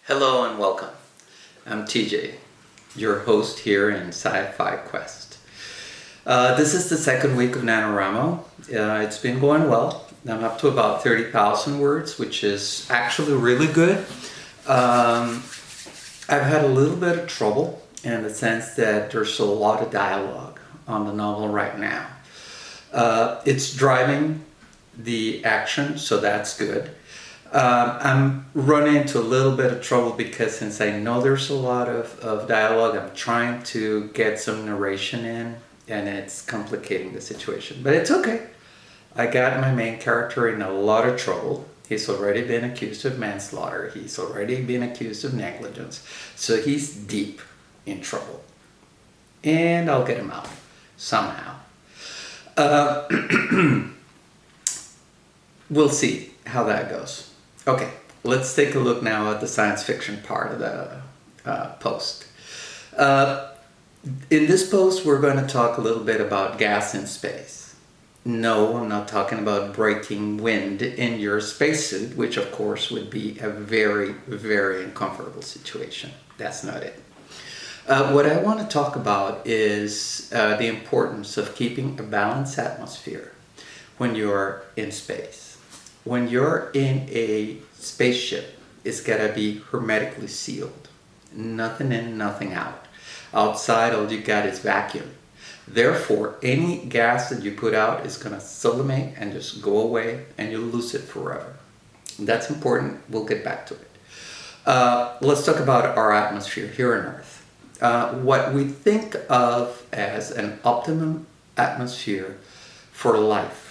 Hello and welcome. I'm TJ, your host here in Sci-Fi Quest. This is the second week of NaNoWriMo. It's been going well. I'm up to about 30,000 words, which is actually really good. I've had a little bit of trouble in the sense that there's a lot of dialogue on the novel right now. It's driving the action, so that's good. I'm running into a little bit of trouble because since I know there's a lot of dialogue, I'm trying to get some narration in and it's complicating the situation. But it's okay. I got my main character in a lot of trouble. He's already been accused of manslaughter. He's already been accused of negligence. So he's deep in trouble. And I'll get him out somehow. We'll see how that goes. Okay, let's take a look now at the science fiction part of the post. In this post, we're going to talk a little bit about gas in space. No, I'm not talking about breaking wind in your spacesuit, which of course would be a very, very uncomfortable situation. That's not it. What I want to talk about is the importance of keeping a balanced atmosphere when you're in space. When you're in a spaceship, it's gotta be hermetically sealed. Nothing in, nothing out. Outside, all you got is vacuum. Therefore, any gas that you put out is gonna sublimate and just go away and you'll lose it forever. That's important. We'll get back to it. Let's talk about our atmosphere here on Earth. What we think of as an optimum atmosphere for life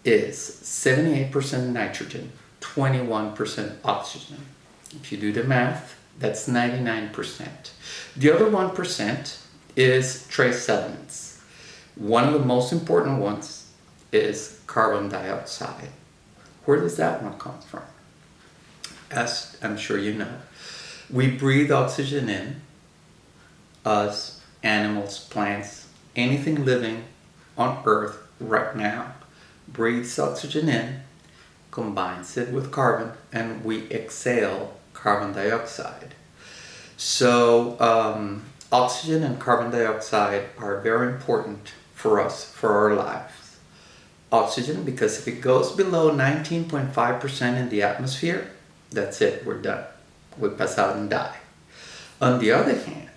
is 78% nitrogen, 21% oxygen. If you do the math, that's 99%. The other 1% is trace elements. One of the most important ones is carbon dioxide. Where does that one come from? As I'm sure you know, we breathe oxygen in, us, animals, plants, anything living on Earth right now breathes oxygen in, combines it with carbon, and we exhale carbon dioxide. So oxygen and carbon dioxide are very important for us, for our lives. Oxygen, because if it goes below 19.5% in the atmosphere, that's it, we're done. We pass out and die. On the other hand,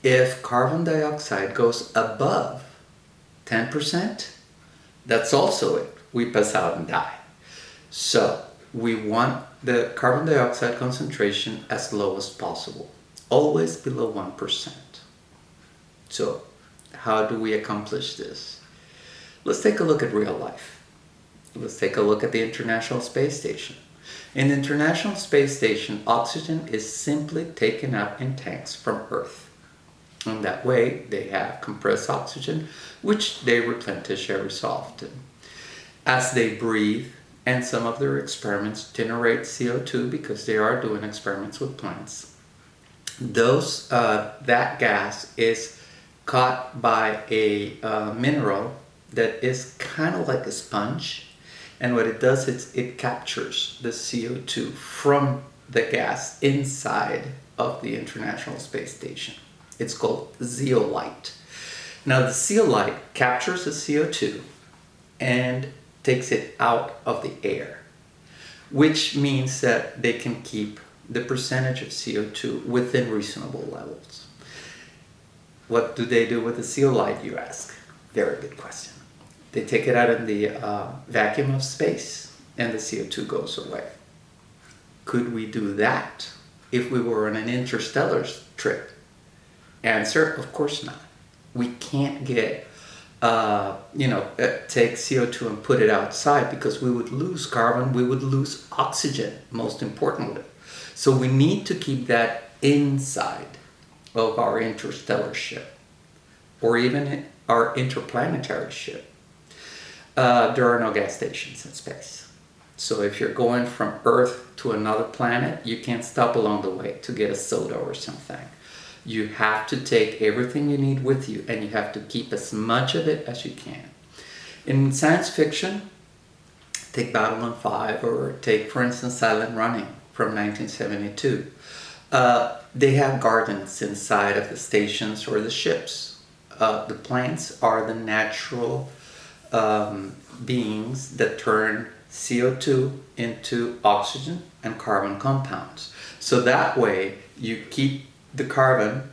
if carbon dioxide goes above 10%, that's also it. We pass out and die. So we want the carbon dioxide concentration as low as possible, always below 1%. So how do we accomplish this? Let's take a look at real life. Let's take a look at the International Space Station. In the International Space Station, oxygen is simply taken up in tanks from Earth. And that way they have compressed oxygen, which they replenish every so often. As they breathe, and some of their experiments generate CO2 because they are doing experiments with plants, that gas is caught by a mineral that is kind of like a sponge. And what it does is it captures the CO2 from the gas inside of the International Space Station. It's called zeolite. Now the zeolite captures the CO2 and takes it out of the air, which means that they can keep the percentage of CO2 within reasonable levels. What do they do with the zeolite, you ask? Very good question. They take it out in the vacuum of space and the CO2 goes away. Could we do that if we were on an interstellar trip? Answer, of course not. We can't get, take CO2 and put it outside because we would lose carbon, we would lose oxygen, most importantly. So we need to keep that inside of our interstellar ship or even our interplanetary ship. There are no gas stations in space. So if you're going from Earth to another planet, you can't stop along the way to get a soda or something. You have to take everything you need with you and you have to keep as much of it as you can. In science fiction, take Babylon 5 or take, for instance, Silent Running from 1972. They have gardens inside of the stations or the ships. The plants are the natural beings that turn CO2 into oxygen and carbon compounds. So that way you keep the carbon,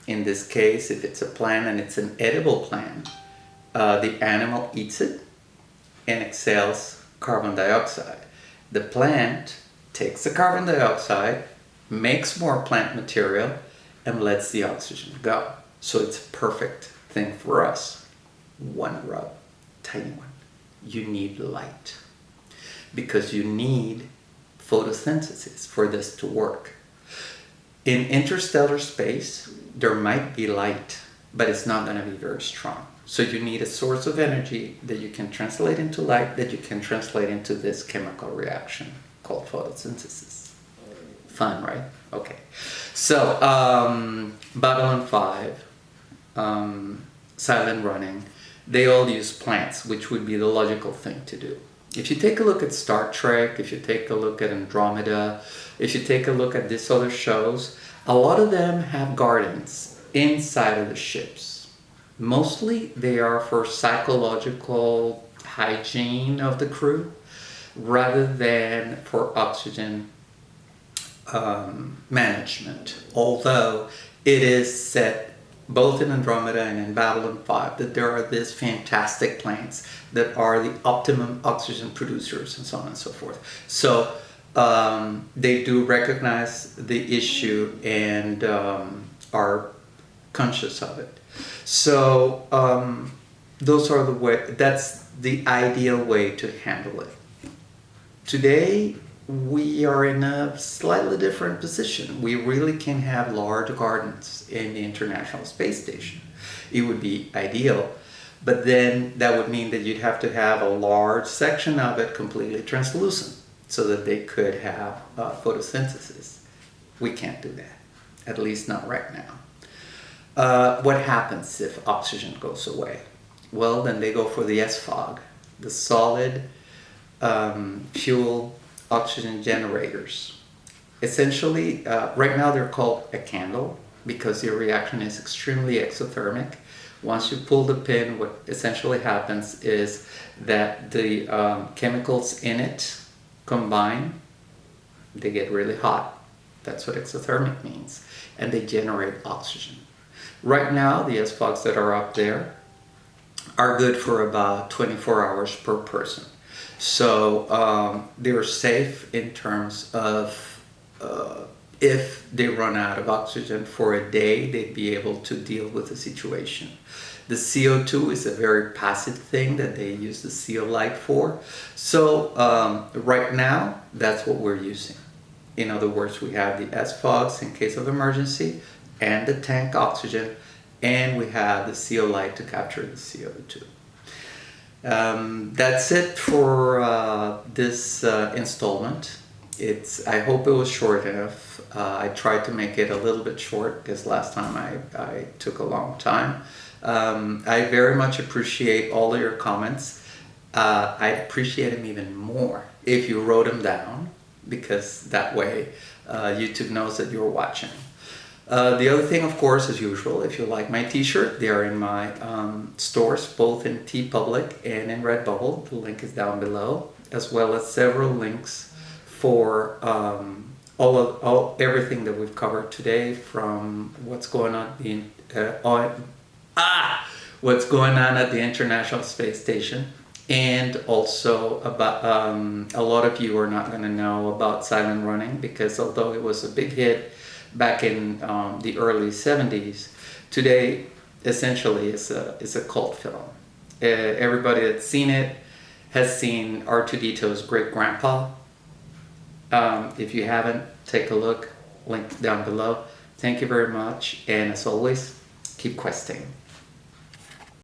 in this case, if it's a plant and it's an edible plant, the animal eats it and exhales carbon dioxide. The plant takes the carbon dioxide, makes more plant material, and lets the oxygen go. So it's a perfect thing for us. One rub, tiny one. You need light, because you need photosynthesis for this to work. In interstellar space, there might be light, but it's not going to be very strong. So you need a source of energy that you can translate into light, that you can translate into this chemical reaction called photosynthesis. Fun, right? Okay. So, Babylon 5, Silent Running, they all use plants, which would be the logical thing to do. If you take a look at Star Trek, if you take a look at Andromeda, if you take a look at these other shows, a lot of them have gardens inside of the ships. Mostly they are for psychological hygiene of the crew rather than for oxygen management. Although it is said both in Andromeda and in Babylon 5 that there are these fantastic plants that are the optimum oxygen producers and so on and so forth. So they do recognize the issue and are conscious of it. So those are the way. That's the ideal way to handle it. Today we are in a slightly different position. We really can have large gardens in the International Space Station. It would be ideal, but then that would mean that you'd have to have a large section of it completely translucent so that they could have photosynthesis. We can't do that, at least not right now. What happens if oxygen goes away? Well, then they go for the SFOG, the solid fuel oxygen generators. Essentially, right now they're called a candle because your reaction is extremely exothermic. Once you pull the pin, what essentially happens is that the chemicals in it combine, they get really hot. That's what exothermic means. And they generate oxygen. Right now, the SFOGs that are up there are good for about 24 hours per person. So they're safe in terms of if they run out of oxygen for a day, they'd be able to deal with the situation. The CO2 is a very passive thing that they use the CO light for. So right now, that's what we're using. In other words, we have the SFOGs in case of emergency and the tank oxygen, and we have the CO light to capture the CO2. That's it for this installment. I hope it was short enough. I tried to make it a little bit short because last time I took a long time. I very much appreciate all of your comments. I appreciate them even more if you wrote them down, because that way YouTube knows that you're watching. The other thing, of course, as usual, if you like my t-shirt, they are in my stores, both in TeePublic and in Redbubble. The link is down below, as well as several links for everything that we've covered today, from what's going on what's going on at the International Space Station, and also about a lot of you are not going to know about Silent Running, because although it was a big hit back in the early 70s, today essentially is a cult film. Everybody that's seen it has seen R2-D2's great grandpa. If you haven't, take a look, link down below. Thank you very much, and as always, keep questing.